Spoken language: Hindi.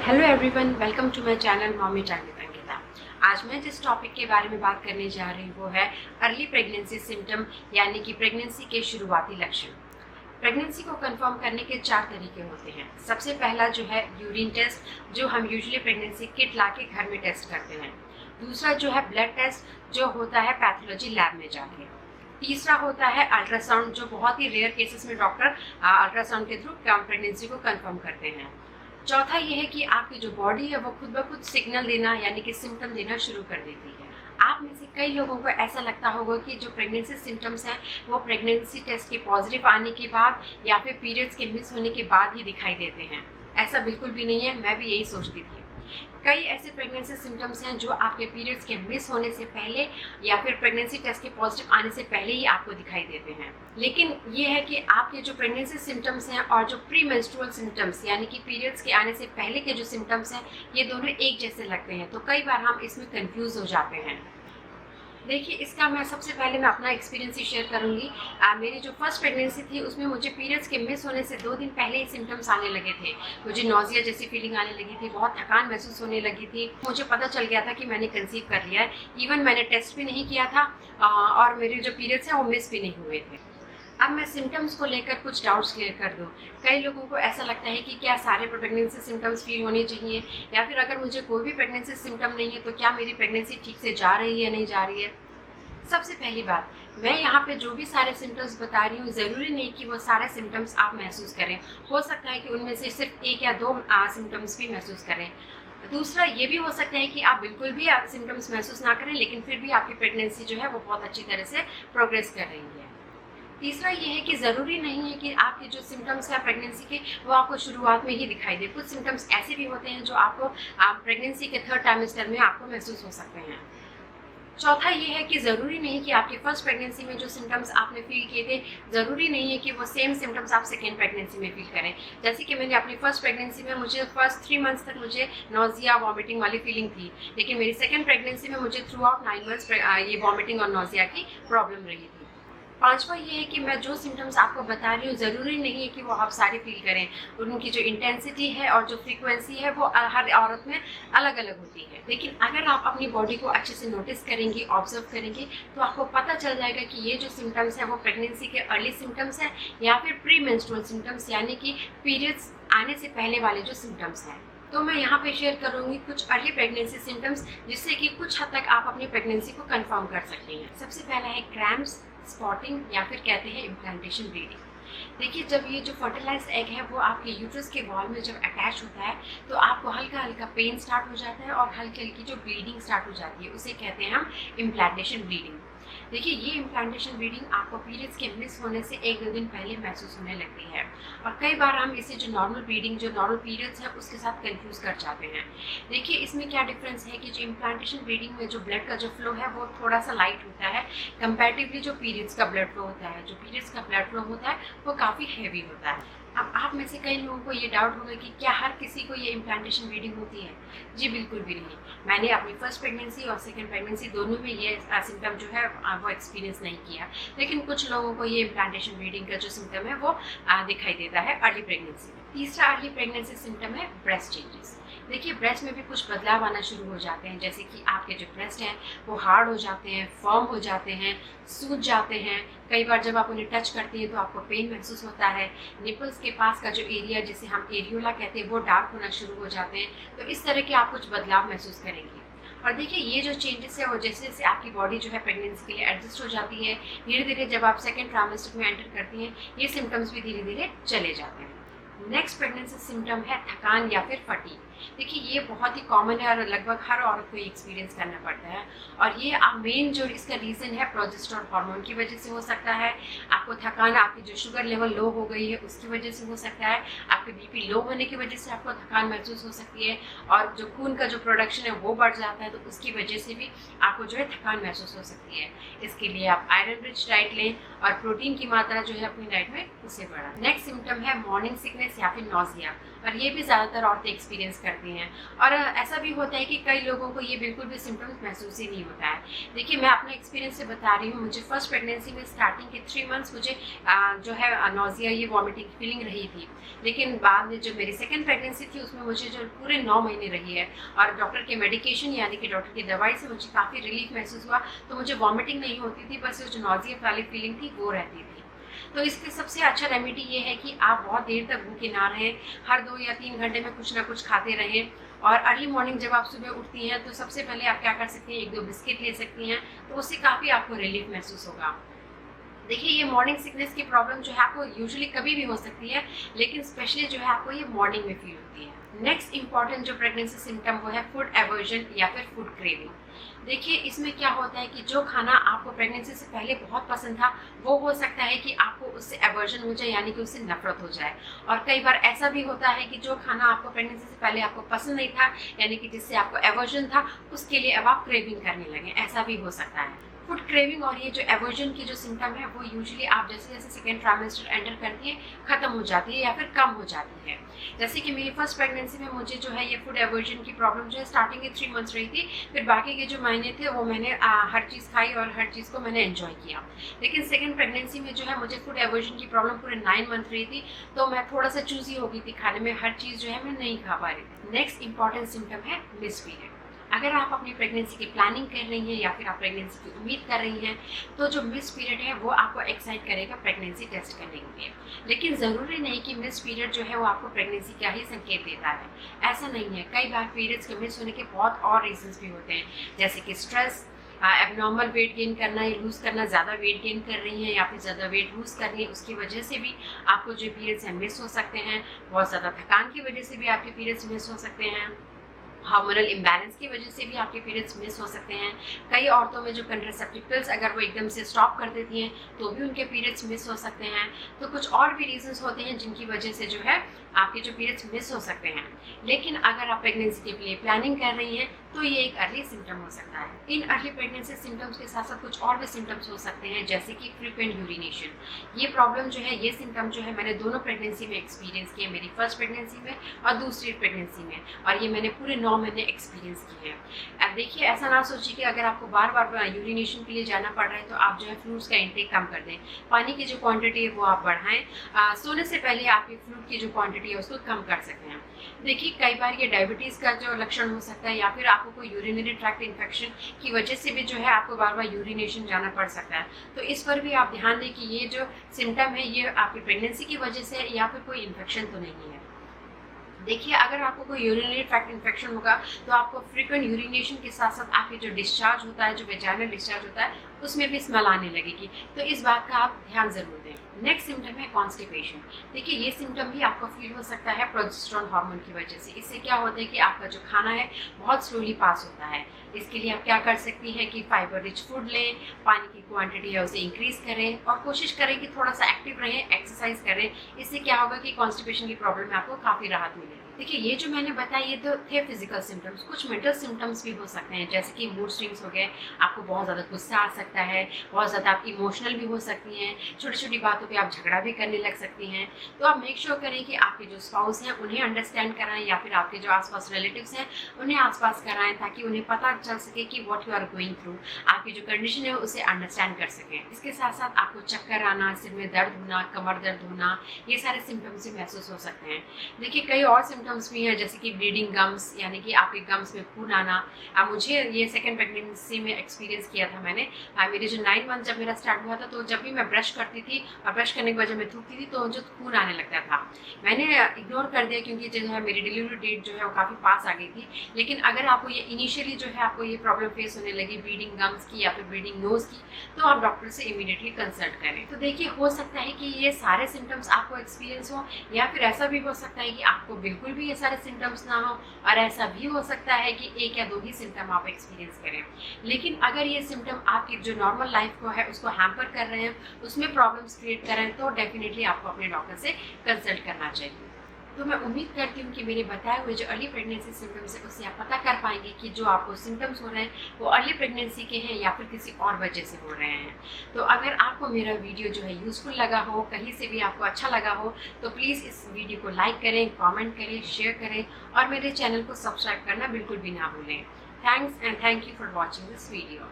Hello everyone, welcome to my channel mommy time with Ankita. आज मैं जिस टॉपिक के बारे में बात करने जा रही हूँ वो है अर्ली प्रेगनेंसी सिम्टम, यानी कि प्रेगनेंसी के शुरुआती लक्षण। प्रेगनेंसी को कंफर्म करने के 4 तरीके होते हैं। सबसे पहला जो है यूरिन टेस्ट, जो हम यूजुअली प्रेगनेंसी किट ला के घर में टेस्ट करते हैं। दूसरा जो है ब्लड टेस्ट, जो होता है पैथोलॉजी लैब में जाके। तीसरा होता है अल्ट्रासाउंड, जो बहुत ही रेयर केसेस में डॉक्टर अल्ट्रासाउंड के थ्रू प्रेगनेंसी को कंफर्म करते हैं। चौथा ये है कि आपकी जो बॉडी है वो खुद ब खुद सिग्नल देना, यानी कि सिम्टम देना शुरू कर देती है। आप में से कई लोगों को ऐसा लगता होगा कि जो प्रेगनेंसी सिम्टम्स हैं वो प्रेगनेंसी टेस्ट के पॉजिटिव आने के बाद या फिर पीरियड्स के मिस होने के बाद ही दिखाई देते हैं। ऐसा बिल्कुल भी नहीं है, मैं भी यही सोचती थी। कई ऐसे प्रेगनेंसी सिम्टम्स हैं जो आपके पीरियड्स के मिस होने से पहले या फिर प्रेगनेंसी टेस्ट के पॉजिटिव आने से पहले ही आपको दिखाई देते हैं। लेकिन ये है कि आपके जो प्रेगनेंसी सिम्टम्स हैं और जो प्री मेंस्ट्रुअल सिम्टम्स, यानी कि पीरियड्स के आने से पहले के जो सिम्टम्स हैं, ये दोनों एक जैसे लगते हैं। तो कई बार हम इसमें कंफ्यूज हो जाते हैं। देखिए, इसका मैं सबसे पहले अपना एक्सपीरियंस ही शेयर करूंगी। मेरी जो फर्स्ट प्रेगनेंसी थी उसमें मुझे पीरियड्स के मिस होने से 2 दिन पहले ही सिम्टम्स आने लगे थे। मुझे नॉजिया जैसी फीलिंग आने लगी थी, बहुत थकान महसूस होने लगी थी। मुझे पता चल गया था कि मैंने कंसीव कर लिया है। इवन मैंने टेस्ट भी नहीं किया था और मेरे जो पीरियड्स हैं वो मिस भी नहीं हुए थे। अब मैं सिम्टम्स को लेकर कुछ डाउट्स क्लियर कर दूं। कई लोगों को ऐसा लगता है कि क्या सारे प्रेगनेंसी सिम्टम्स फील होने चाहिए, या फिर अगर मुझे कोई भी प्रेगनेंसी सिम्टम नहीं है तो क्या मेरी प्रेगनेंसी ठीक से जा रही है, नहीं जा रही है। सबसे पहली बात, मैं यहाँ पे जो भी सारे सिम्टम्स बता रही हूँ, ज़रूरी नहीं कि वो सारे सिम्टम्स आप महसूस करें। हो सकता है कि उनमें से सिर्फ 1 या 2 सिम्टम्स भी महसूस करें। दूसरा ये भी हो सकता है कि आप बिल्कुल भी सिम्टम्स महसूस ना करें, लेकिन फिर भी आपकी प्रेगनेंसी जो है वो बहुत अच्छी तरह से प्रोग्रेस कर रही है। तीसरा ये है कि ज़रूरी नहीं है कि आपके जो सिम्टम्स हैं प्रेगनेंसी के वो आपको शुरुआत में ही दिखाई दे। कुछ सिम्टम्स ऐसे भी होते हैं जो आपको प्रेगनेंसी के 3rd ट्राइमेस्टर में आपको महसूस हो सकते हैं। चौथा ये है कि ज़रूरी नहीं कि आपकी फर्स्ट प्रेगनेंसी में जो सिम्टम्स आपने फील किए थे, ज़रूरी नहीं है कि वो सेम सिम्टम्स आप सेकेंड प्रेगनेंसी में फील करें। जैसे कि मैंने अपनी फर्स्ट प्रेगनेंसी में मुझे फर्स्ट 3 मंथ्स तक मुझे नॉजिया वॉमिटिंग वाली फीलिंग थी, लेकिन मेरी सेकेंड प्रेगनेंसी में मुझे थ्रू आउट 9 मंथ्स ये वॉमिटिंग और नॉजिया की प्रॉब्लम रही थी। पांचवा ये है कि मैं जो सिम्टम्स आपको बता रही हूँ, ज़रूरी नहीं है कि वो आप सारे फील करें। उनकी जो इंटेंसिटी है और जो फ्रीक्वेंसी है वो हर औरत में अलग अलग होती है। लेकिन अगर आप अपनी बॉडी को अच्छे से नोटिस करेंगी, ऑब्जर्व करेंगी, तो आपको पता चल जाएगा कि ये जो सिम्टम्स हैं वो प्रेगनेंसी के अर्ली सिम्टम्स हैं या फिर प्री मेंस्ट्रुअल सिम्टम्स, यानी कि पीरियड्स आने से पहले वाले जो सिम्टम्स हैं। तो मैं यहाँ पे शेयर करूँगी कुछ अर्ली प्रेगनेंसी सिम्टम्स, जिससे कि कुछ हद तक आप अपनी प्रेगनेंसी को कंफर्म कर सकती हैं। सबसे पहला है क्रैम्प्स, स्पॉटिंग, या फिर कहते हैं इम्प्लांटेशन ब्लीडिंग। देखिए, जब ये जो फर्टिलाइज्ड एग है वो आपके यूट्रस के वॉल में जब अटैच होता है तो आपको हल्का हल्का पेन स्टार्ट हो जाता है और हल्की हल्की जो ब्लीडिंग स्टार्ट हो जाती है, उसे कहते हैं हम इम्प्लांटेशन ब्लीडिंग। देखिए, ये इम्प्लांटेशन ब्लीडिंग आपको पीरियड्स के मिस होने से 1-2 दिन पहले महसूस होने लगती है, और कई बार हम इसे जो नॉर्मल ब्लीडिंग, जो नॉर्मल पीरियड्स है, उसके साथ कंफ्यूज कर जाते हैं। देखिए, इसमें क्या डिफरेंस है कि जो इम्प्लांटेशन ब्लीडिंग में जो ब्लड का जो फ्लो है वो थोड़ा सा लाइट होता है कंपैरेटिवली जो पीरियड्स का ब्लड फ्लो होता है। जो पीरियड्स का ब्लड फ्लो होता है वो काफ़ी हैवी होता है। अब आप में से कई लोगों को ये डाउट होगा कि क्या हर किसी को ये इम्प्लांटेशन ब्लीडिंग होती है? जी बिल्कुल भी नहीं। मैंने अपनी फर्स्ट प्रेगनेंसी और सेकंड प्रेगनेंसी दोनों में ये सिम्टम जो है वो एक्सपीरियंस नहीं किया, लेकिन कुछ लोगों को ये इम्प्लांटेशन ब्लीडिंग का जो सिम्टम है वो दिखाई देता है अर्ली प्रेगनेंसी में। तीसरा अर्ली प्रेगनेंसी सिम्टम है ब्रेस्ट चेंजेस। देखिए, ब्रेस्ट में भी कुछ बदलाव आना शुरू हो जाते हैं, जैसे कि आपके जो ब्रेस्ट हैं वो हार्ड हो जाते हैं, फर्म हो जाते हैं, सूज जाते हैं। कई बार जब आप उन्हें टच करते हैं तो आपको पेन महसूस होता है। निपल्स के पास का जो एरिया, जिसे हम एरियोला कहते हैं, वो डार्क होना शुरू हो जाते हैं। तो इस तरह के आप कुछ बदलाव महसूस करेंगे। और देखिए, ये जो चेंजेस है वो जैसे जैसे आपकी बॉडी जो है प्रेगनेंसी के लिए एडजस्ट हो जाती है, धीरे धीरे जब आप सेकेंड ट्राइमेस्टर में एंटर करती हैं, ये सिम्टम्स भी धीरे धीरे चले जाते हैं। नेक्स्ट प्रेगनेंसी सिम्टम है थकान या फिर फटीग। देखिए, ये बहुत ही कॉमन है और लगभग हर औरत को ये एक्सपीरियंस करना पड़ता है, और ये मेन जो इसका रीज़न है प्रोजेस्टेरोन हार्मोन की वजह से हो सकता है। आपको थकान, आपकी जो शुगर लेवल लो हो गई है उसकी वजह से हो सकता है, आपके बीपी लो होने की वजह से आपको थकान महसूस हो सकती है, और जो खून का जो प्रोडक्शन है वो बढ़ जाता है, तो उसकी वजह से भी आपको जो है थकान महसूस हो सकती है। इसके लिए आप आयरन रिच डाइट लें और प्रोटीन की मात्रा जो है अपनी डाइट में उसे बढ़ाएं। नेक्स्ट सिम्टम है मॉर्निंग सिकनेस या फिर नॉजिया। और ये भी ज़्यादातर औरतें एक्सपीरियंस करती हैं। और ऐसा भी होता है कि कई लोगों को ये बिल्कुल भी सिम्टम्स महसूस ही नहीं होता है। देखिए, मैं अपने एक्सपीरियंस से बता रही हूँ, मुझे फर्स्ट प्रेगनेंसी में स्टार्टिंग के 3 मंथ्स मुझे जो है नोज़िया, ये वॉमिटिंग फीलिंग रही थी। लेकिन बाद में जो मेरी सेकंड प्रेगनेंसी थी उसमें मुझे जो पूरे 9 महीने रही है, और डॉक्टर के मेडिकेशन यानी कि डॉक्टर की दवाई से मुझे काफ़ी रिलीफ महसूस हुआ। तो मुझे वॉमिटिंग नहीं होती थी, बस जो नोज़िया वाली फीलिंग थी वो रहती थी। तो इसके सबसे अच्छा रेमेडी ये है कि आप बहुत देर तक भूखे ना रहें, हर 2 या 3 घंटे में कुछ ना कुछ खाते रहें। और अर्ली मॉर्निंग जब आप सुबह उठती हैं तो सबसे पहले आप क्या कर सकती हैं, 1-2 बिस्किट ले सकती हैं, तो उससे काफ़ी आपको रिलीफ महसूस होगा। देखिए, ये मॉर्निंग सिकनेस की प्रॉब्लम जो है आपको यूजुअली कभी भी हो सकती है, लेकिन स्पेशली जो है आपको ये मॉर्निंग में फील होती है। नेक्स्ट इंपॉर्टेंट जो प्रेगनेंसी सिम्टम वो है फूड एवर्जन या फिर फूड क्रेविंग। देखिए, इसमें क्या होता है कि जो खाना आपको प्रेगनेंसी से पहले बहुत पसंद था, वो हो सकता है कि आपको उससे एवर्जन हो जाए, यानी कि उससे नफरत हो जाए। और कई बार ऐसा भी होता है कि जो खाना आपको प्रेगनेंसी से पहले आपको पसंद नहीं था, यानी कि जिससे आपको एवर्जन था, उसके लिए अब आप क्रेविंग करने लगे, ऐसा भी हो सकता है। फूड क्रेविंग और ये जो एवर्जन की जो सिम्टम है वो यूजुअली आप जैसे जैसे सेकेंड ट्राइमेस्टर एंटर करती है खत्म हो जाती है या फिर कम हो जाती है। जैसे कि मेरी फर्स्ट प्रेगनेंसी में मुझे जो है ये फूड एवर्जन की प्रॉब्लम जो है स्टार्टिंग के 3 मंथ्स रही थी, फिर बाकी के जो महीने थे वो मैंने हर चीज़ खाई और हर चीज़ को मैंने एंजॉय किया। लेकिन सेकेंड प्रेगनेंसी में जो है मुझे फूड एवर्जन की प्रॉब्लम पूरे 9 मंथ रही थी, तो मैं थोड़ा सा चूजी हो गई थी खाने में, हर चीज़ जो है मैं नहीं खा पा रही थी। नेक्स्ट इंपॉर्टेंट सिम्टम है मिस पीरियड। अगर आप अपनी प्रेगनेंसी की प्लानिंग कर रही हैं या फिर आप प्रेगनेंसी की उम्मीद कर रही हैं, तो जो मिस पीरियड है वो आपको एक्साइट करेगा प्रेगनेंसी टेस्ट करने के लिए। लेकिन ज़रूरी नहीं कि मिस पीरियड जो है वो आपको प्रेगनेंसी का ही संकेत देता है, ऐसा नहीं है। कई बार पीरियड्स के मिस होने के बहुत और रीजंस भी होते हैं, जैसे कि स्ट्रेस, एबनॉर्मल वेट गेन करना या लूज़ करना, ज़्यादा वेट गेन कर रही हैं या फिर ज़्यादा वेट लूज़ कर रही हैं, उसकी वजह से भी आपको जो पीरियड्स हैं मिस हो सकते हैं। बहुत ज़्यादा थकान की वजह से भी आपके पीरियड्स मिस हो सकते हैं। हार्मोनल इम्बैलेंस की वजह से भी आपके पीरियड्स मिस हो सकते हैं। कई औरतों में जो कंट्रासेप्टिव पिल्स अगर वो एकदम से स्टॉप कर देती हैं तो भी उनके पीरियड्स मिस हो सकते हैं। तो कुछ और भी रीजंस होते हैं जिनकी वजह से जो है आपके जो पीरियड्स मिस हो सकते हैं। लेकिन अगर आप प्रेगनेंसी के लिए प्लानिंग कर रही हैं तो ये एक अर्ली सिम्टम हो सकता है। इन अर्ली प्रेगनेंसी सिम्टम्स के साथ साथ कुछ और भी सिम्टम्स हो सकते हैं, जैसे कि फ्रीक्वेंट यूरिनेशन। ये प्रॉब्लम जो है, ये सिम्टम जो है मैंने दोनों प्रेगनेंसी में एक्सपीरियंस किए, मेरी फर्स्ट प्रेगनेंसी में और दूसरी प्रेगनेंसी में, और ये मैंने पूरे 9 महीने एक्सपीरियंस किए हैं। अब देखिए, ऐसा ना सोचिए कि अगर आपको बार बार यूरिनेशन के लिए जाना पड़ रहा है तो आप जो है फ्लूइड्स का इंटेक कम कर दें। पानी की जो क्वांटिटी है वो आप बढ़ाएं। सोने से पहले आप ये फ्लूइड की जो क्वांटिटी है उसको कम कर सकते हैं। देखिए, कई बार ये डायबिटीज़ का जो लक्षण हो सकता है या फिर आपको कोई यूरिनरी ट्रैक्ट इन्फेक्शन की वजह से भी जो है आपको बार बार यूरिनेशन जाना पड़ सकता है। तो इस पर भी आप ध्यान दें कि ये जो सिम्टम है ये आपकी प्रेगनेंसी की वजह से या फिर कोई इन्फेक्शन तो नहीं है। देखिए, अगर आपको कोई यूरिनरी ट्रैक्ट इन्फेक्शन होगा तो आपको फ्रीक्वेंट यूरिनेशन के साथ साथ आपके जो डिस्चार्ज होता है, जो वेजाइनल डिस्चार्ज होता है, उसमें भी स्मेल आने लगेगी। तो इस बात का आप ध्यान जरूर दें। नेक्स्ट सिम्टम है कॉन्स्टिपेशन। देखिए, ये सिम्टम भी आपको फील हो सकता है प्रोजेस्टेरोन हार्मोन की वजह से। इससे क्या होता है कि आपका जो खाना है बहुत स्लोली पास होता है। इसके लिए आप क्या कर सकती हैं कि फाइबर रिच फूड लें, पानी की क्वांटिटी है उसे इंक्रीज करें और कोशिश करें कि थोड़ा सा एक्टिव रहें, एक्सरसाइज करें। इससे क्या होगा कि कॉन्स्टिपेशन की प्रॉब्लम में आपको काफ़ी राहत मिलेगी। देखिए, ये जो मैंने बताया ये तो थे फिजिकल सिम्टम्स। कुछ मेंटल सिम्टम्स भी हो सकते हैं, जैसे कि मूड स्विंग्स हो गए, आपको बहुत ज़्यादा गुस्सा आ सकता है, बहुत ज़्यादा आप इमोशनल भी हो सकती हैं, छोटी छोटी बातों पे आप झगड़ा भी करने लग सकती हैं। तो आप मेक श्योर करें कि आपके जो स्पाउस हैं उन्हें अंडरस्टैंड कराएं या फिर आपके जो आसपास रिलेटिव्स हैं उन्हें आसपास कराएं, ताकि उन्हें पता चल सके कि what you are going through, आपकी जो कंडीशन है उसे अंडरस्टैंड कर सकें। इसके साथ साथ आपको चक्कर आना, सिर में दर्द होना, कमर दर्द होना, ये सारे सिम्टम्स भी महसूस हो सकते हैं। देखिए, कई और सिम्टम्स भी हैं, जैसे कि ब्लीडिंग गम्स, यानी कि आपके गम्स में खून आना। मुझे ये सेकेंड प्रेगनेंसी में एक्सपीरियंस किया था मैंने। मेरे जो 9 मंथ जब मेरा स्टार्ट हुआ था, तो जब भी मैं ब्रश करती थी और ब्रश करने के बाद जब मैं थूकती थी तो जो खून आने लगता था। मैंने इग्नोर कर दिया क्योंकि जो है मेरी डिलीवरी डेट जो है वो काफ़ी पास आ गई थी। लेकिन अगर आपको ये इनिशियली जो है आपको ये प्रॉब्लम फेस होने लगी ब्लीडिंग गम्स की या फिर ब्लीडिंग नोज की, तो आप डॉक्टर से इमीडिएटली कंसल्ट करें। तो देखिए, हो सकता है कि ये सारे सिम्टम्स आपको एक्सपीरियंस हो, या फिर ऐसा भी हो सकता है कि आपको बिल्कुल भी ये सारे सिम्टम्स ना हो, और ऐसा भी हो सकता है कि 1 या 2 ही सिम्टम आप एक्सपीरियंस करें। लेकिन अगर ये सिम्टम आपकी जो नॉर्मल लाइफ को है उसको हैम्पर कर रहे हैं, उसमें प्रॉब्लम्स क्रिएट कर रहे हैं, तो डेफिनेटली आपको अपने डॉक्टर से कंसल्ट करना चाहिए। तो मैं उम्मीद करती हूँ कि मेरे बताए हुए जो अर्ली प्रेगनेंसी सिम्टम्स है उससे आप पता कर पाएंगे कि जो आपको सिम्टम्स हो रहे हैं वो अर्ली प्रेगनेंसी के हैं या फिर किसी और वजह से हो रहे हैं। तो अगर आपको मेरा वीडियो जो है यूज़फुल लगा हो, कहीं से भी आपको अच्छा लगा हो, तो प्लीज़ इस वीडियो को लाइक करें, कमेंट करें, शेयर करें और मेरे चैनल को सब्सक्राइब करना बिल्कुल भी ना भूलें। Thanks and thank you for watching this video.